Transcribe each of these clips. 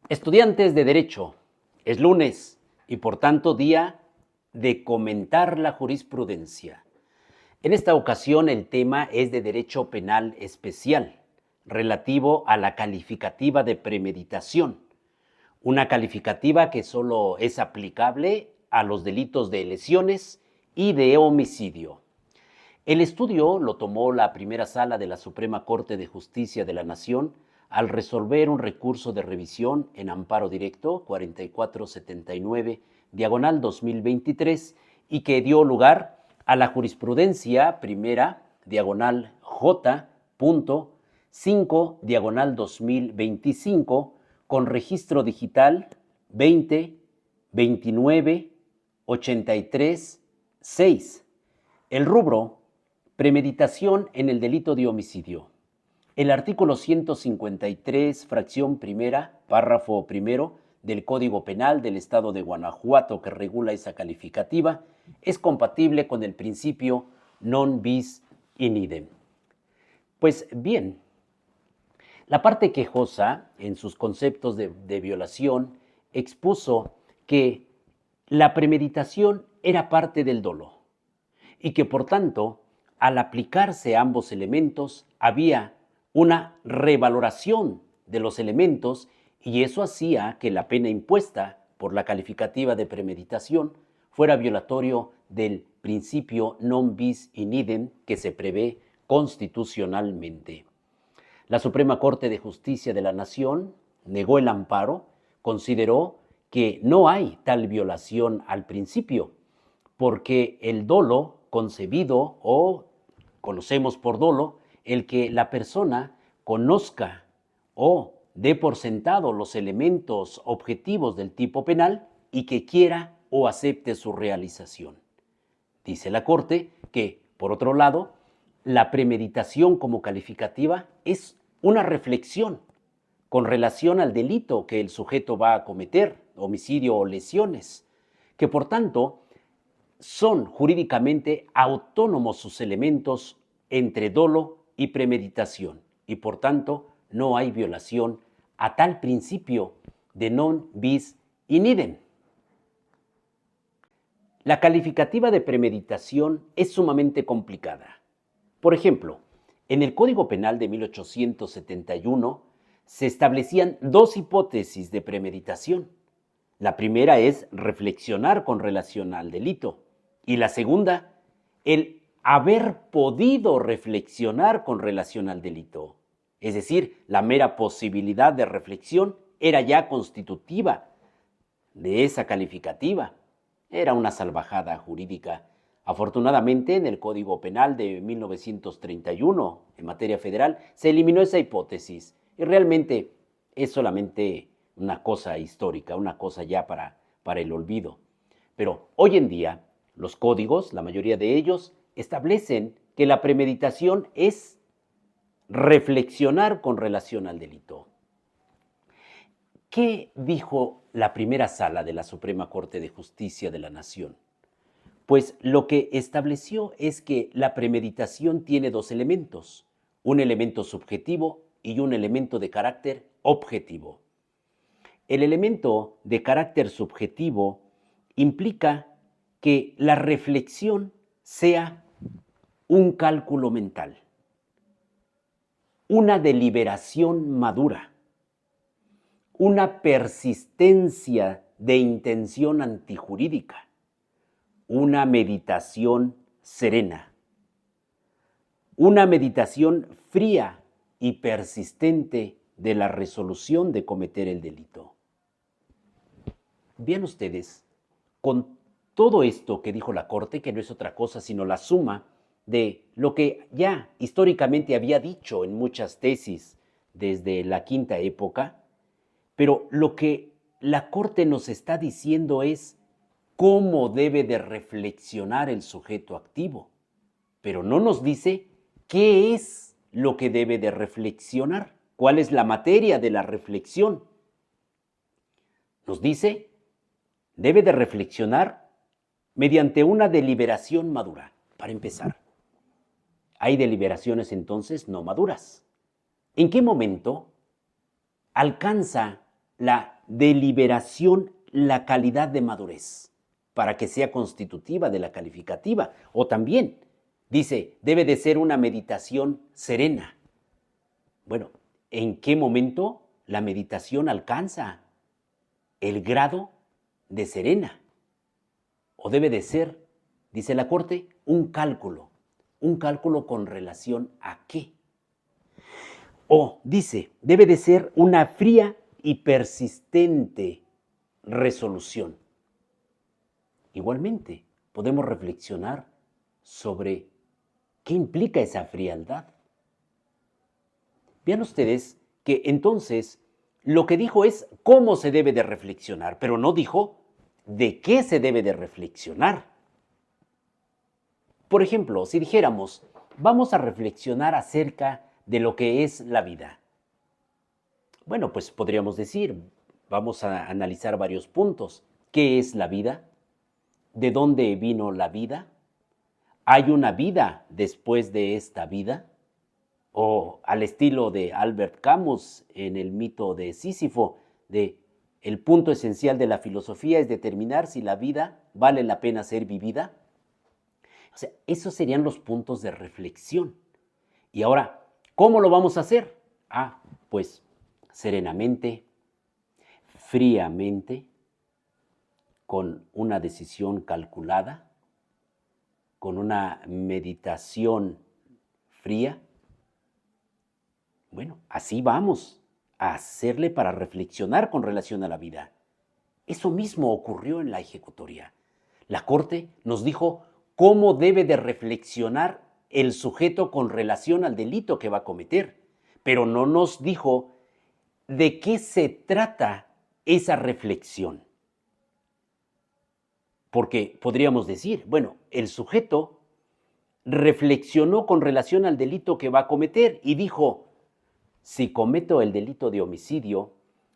Estudiantes de Derecho, es lunes y por tanto día de comentar la jurisprudencia. En esta ocasión el tema es de Derecho Penal Especial, relativo a la calificativa de premeditación, una calificativa que solo es aplicable a los delitos de lesiones y de homicidio. El estudio lo tomó la primera sala de la Suprema Corte de Justicia de la Nación al resolver un recurso de revisión en amparo directo 4479, diagonal 2023, y que dio lugar a la jurisprudencia primera, diagonal J.5, diagonal 2025, con registro digital 20 29 83 6. El rubro: premeditación en el delito de homicidio. El artículo 153, fracción primera, párrafo primero del Código Penal del Estado de Guanajuato, que regula esa calificativa, es compatible con el principio non bis in idem. Pues bien, la parte quejosa, en sus conceptos de violación, expuso que la premeditación era parte del dolo y que, por tanto, al aplicarse ambos elementos, había una revaloración de los elementos y eso hacía que la pena impuesta por la calificativa de premeditación fuera violatorio del principio non bis in idem que se prevé constitucionalmente. La Suprema Corte de Justicia de la Nación negó el amparo, consideró que no hay tal violación al principio, porque el dolo concebido o conocemos por dolo el que la persona conozca o dé por sentado los elementos objetivos del tipo penal y que quiera o acepte su realización. Dice la Corte que, por otro lado, la premeditación como calificativa es una reflexión con relación al delito que el sujeto va a cometer, homicidio o lesiones, que por tanto son jurídicamente autónomos sus elementos entre dolo y premeditación y por tanto no hay violación a tal principio de non bis in idem. La calificativa de premeditación es sumamente complicada. Por ejemplo, en el Código Penal de 1871 se establecían dos hipótesis de premeditación. La primera es reflexionar con relación al delito y la segunda, el haber podido reflexionar con relación al delito. Es decir, la mera posibilidad de reflexión era ya constitutiva de esa calificativa. Era una salvajada jurídica. Afortunadamente, en el Código Penal de 1931, en materia federal, se eliminó esa hipótesis y realmente es solamente una cosa histórica, una cosa ya para el olvido. Pero hoy en día, los códigos, la mayoría de ellos, establecen que la premeditación es reflexionar con relación al delito. ¿Qué dijo la primera sala de la Suprema Corte de Justicia de la Nación? Pues lo que estableció es que la premeditación tiene dos elementos, un elemento subjetivo y un elemento de carácter objetivo. El elemento de carácter subjetivo implica que la reflexión sea un cálculo mental, una deliberación madura, una persistencia de intención antijurídica, una meditación serena, una meditación fría y persistente de la resolución de cometer el delito. Vean ustedes, con todo esto que dijo la Corte, que no es otra cosa sino la suma de lo que ya históricamente había dicho en muchas tesis desde la quinta época, pero lo que la Corte nos está diciendo es cómo debe de reflexionar el sujeto activo, pero no nos dice qué es lo que debe de reflexionar, cuál es la materia de la reflexión. Nos dice, debe de reflexionar mediante una deliberación madura, para empezar. Hay deliberaciones entonces no maduras. ¿En qué momento alcanza la deliberación la calidad de madurez para que sea constitutiva de la calificativa. O también dice, debe de ser una meditación serena. Bueno, ¿en qué momento la meditación alcanza el grado de serena? O debe de ser, dice la Corte, un cálculo con relación a qué. O dice, debe de ser una fría y persistente resolución. Igualmente, podemos reflexionar sobre qué implica esa frialdad. Vean ustedes que entonces lo que dijo es cómo se debe de reflexionar, pero no dijo de qué se debe de reflexionar. Por ejemplo, si dijéramos, vamos a reflexionar acerca de lo que es la vida. Bueno, pues podríamos decir, vamos a analizar varios puntos. ¿Qué es la vida? ¿De dónde vino la vida? ¿Hay una vida después de esta vida? O al estilo de Albert Camus en el mito de Sísifo, de el punto esencial de la filosofía es determinar si la vida vale la pena ser vivida. O sea, esos serían los puntos de reflexión. Y ahora, ¿cómo lo vamos a hacer? Pues serenamente, fríamente, con una decisión calculada, con una meditación fría. Bueno, así vamos a hacerle para reflexionar con relación a la vida. Eso mismo ocurrió en la ejecutoria. La Corte nos dijo cómo debe de reflexionar el sujeto con relación al delito que va a cometer, pero no nos dijo de qué se trata esa reflexión. Porque podríamos decir, bueno, el sujeto reflexionó con relación al delito que va a cometer y dijo, si cometo el delito de homicidio,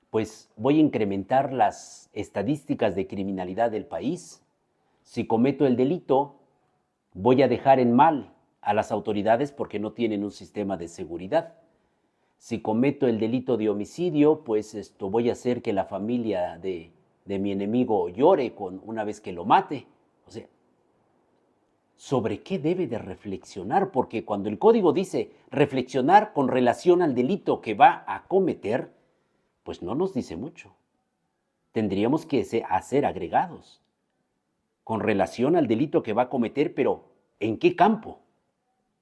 pues voy a incrementar las estadísticas de criminalidad del país. Si cometo el delito, voy a dejar en mal a las autoridades porque no tienen un sistema de seguridad. Si cometo el delito de homicidio, pues voy a hacer que la familia de mi enemigo llore una vez que lo mate. O sea, ¿sobre qué debe de reflexionar? Porque cuando el código dice reflexionar con relación al delito que va a cometer, pues no nos dice mucho. Tendríamos que hacer agregados con relación al delito que va a cometer, pero ¿en qué campo?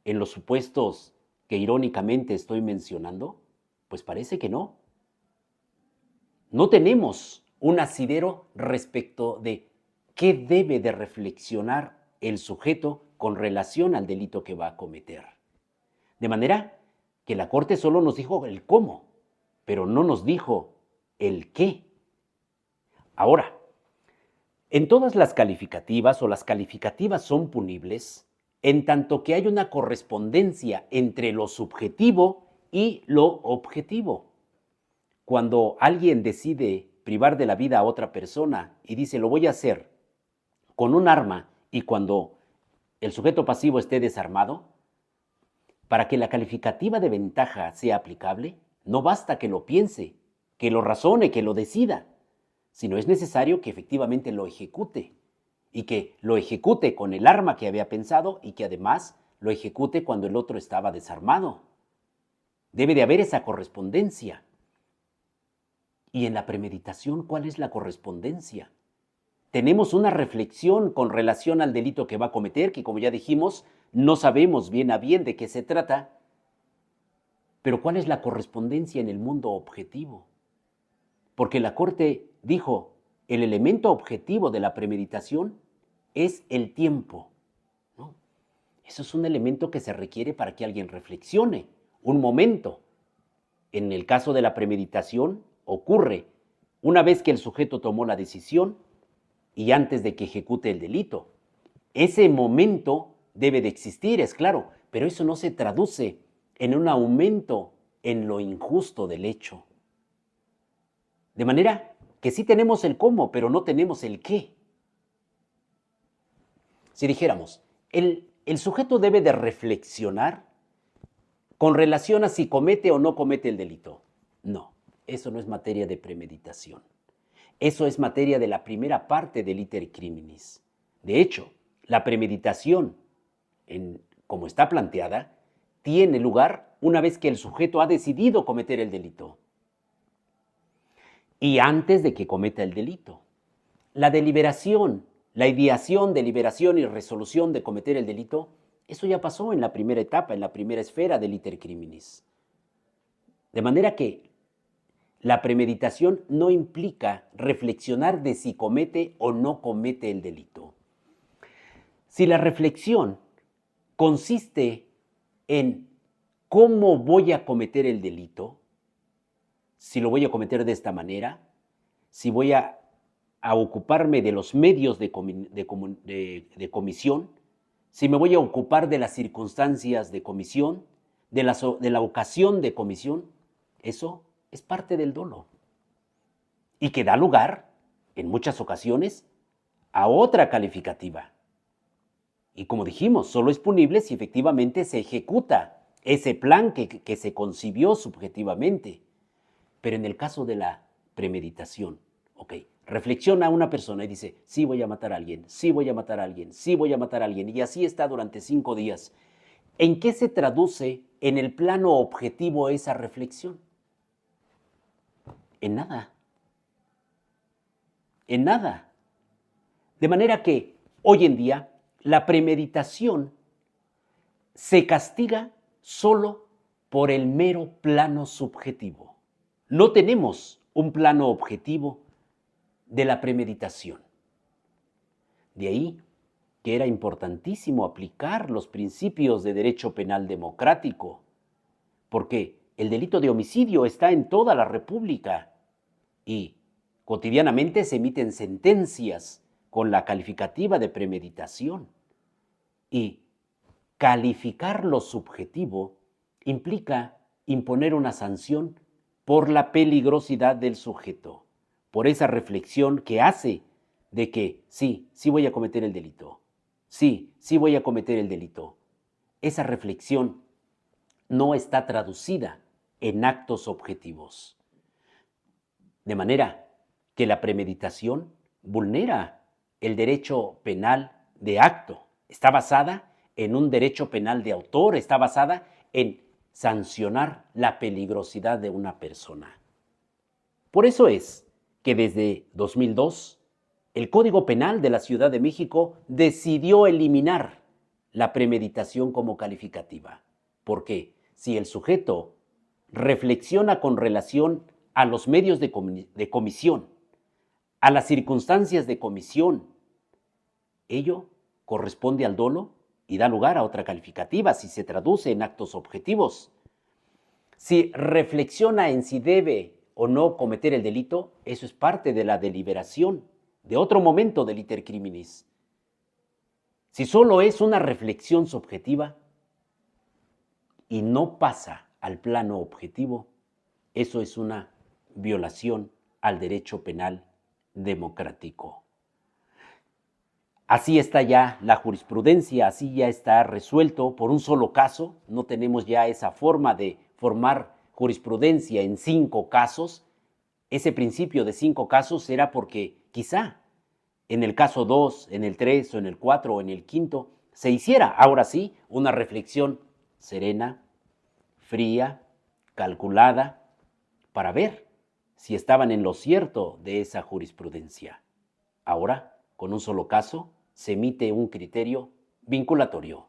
¿En los supuestos que irónicamente estoy mencionando? Pues parece que no. No tenemos un asidero respecto de qué debe de reflexionar el sujeto con relación al delito que va a cometer. De manera que la Corte solo nos dijo el cómo, pero no nos dijo el qué. Ahora, en todas las calificativas o las calificativas son punibles en tanto que hay una correspondencia entre lo subjetivo y lo objetivo. Cuando alguien decide privar de la vida a otra persona y dice lo voy a hacer con un arma y cuando el sujeto pasivo esté desarmado, para que la calificativa de ventaja sea aplicable, no basta que lo piense, que lo razone, que lo decida, sino es necesario que efectivamente lo ejecute y que lo ejecute con el arma que había pensado y que además lo ejecute cuando el otro estaba desarmado. Debe de haber esa correspondencia. Y en la premeditación, ¿cuál es la correspondencia? Tenemos una reflexión con relación al delito que va a cometer, que como ya dijimos, no sabemos bien a bien de qué se trata, pero ¿cuál es la correspondencia en el mundo objetivo? Porque la Corte dijo, el elemento objetivo de la premeditación es el tiempo, ¿no? Eso es un elemento que se requiere para que alguien reflexione, un momento. En el caso de la premeditación, ocurre una vez que el sujeto tomó la decisión y antes de que ejecute el delito. Ese momento debe de existir, es claro, pero eso no se traduce en un aumento en lo injusto del hecho. De manera que sí tenemos el cómo, pero no tenemos el qué. Si dijéramos, el sujeto debe de reflexionar con relación a si comete o no comete el delito. No, eso no es materia de premeditación. Eso es materia de la primera parte del iter criminis. De hecho, la premeditación, como está planteada, tiene lugar una vez que el sujeto ha decidido cometer el delito y antes de que cometa el delito. La deliberación, la ideación, deliberación y resolución de cometer el delito, eso ya pasó en la primera etapa, en la primera esfera del iter criminis. De manera que la premeditación no implica reflexionar de si comete o no comete el delito. Si la reflexión consiste en cómo voy a cometer el delito, si lo voy a cometer de esta manera, si voy a ocuparme de los medios de comisión, si me voy a ocupar de las circunstancias de comisión, de la ocasión de comisión, eso es parte del dolo. Y que da lugar, en muchas ocasiones, a otra calificativa. Y como dijimos, solo es punible si efectivamente se ejecuta ese plan que se concibió subjetivamente. Pero en el caso de la premeditación, reflexiona una persona y dice, sí voy a matar a alguien, sí voy a matar a alguien, sí voy a matar a alguien, y así está durante 5 días. ¿En qué se traduce en el plano objetivo esa reflexión? En nada. En nada. De manera que hoy en día la premeditación se castiga solo por el mero plano subjetivo. No tenemos un plano objetivo de la premeditación. De ahí que era importantísimo aplicar los principios de derecho penal democrático, porque el delito de homicidio está en toda la República y cotidianamente se emiten sentencias con la calificativa de premeditación. Y calificar lo subjetivo implica imponer una sanción por la peligrosidad del sujeto, por esa reflexión que hace de que sí voy a cometer el delito, sí voy a cometer el delito. Esa reflexión no está traducida en actos objetivos. De manera que la premeditación vulnera el derecho penal de acto. Está basada en un derecho penal de autor, está basada en sancionar la peligrosidad de una persona. Por eso es que desde 2002, el Código Penal de la Ciudad de México decidió eliminar la premeditación como calificativa. Porque si el sujeto reflexiona con relación a los medios de comisión, a las circunstancias de comisión, ello corresponde al dolo y da lugar a otra calificativa si se traduce en actos objetivos. Si reflexiona en si debe o no cometer el delito, eso es parte de la deliberación, de otro momento del iter criminis. Si solo es una reflexión subjetiva y no pasa al plano objetivo, eso es una violación al derecho penal democrático. Así está ya la jurisprudencia, así ya está resuelto por un solo caso. No tenemos ya esa forma de formar jurisprudencia en 5 casos. Ese principio de 5 casos era porque quizá en el caso 2, en el 3 o en el 4 o en el 5 se hiciera, ahora sí, una reflexión serena, fría, calculada, para ver si estaban en lo cierto de esa jurisprudencia. Ahora, con un solo caso, se emite un criterio vinculatorio.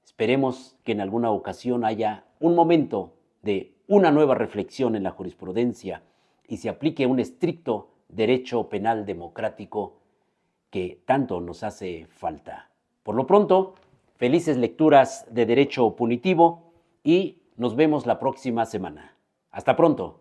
Esperemos que en alguna ocasión haya un momento de una nueva reflexión en la jurisprudencia y se aplique un estricto derecho penal democrático que tanto nos hace falta. Por lo pronto, felices lecturas de derecho punitivo y nos vemos la próxima semana. Hasta pronto.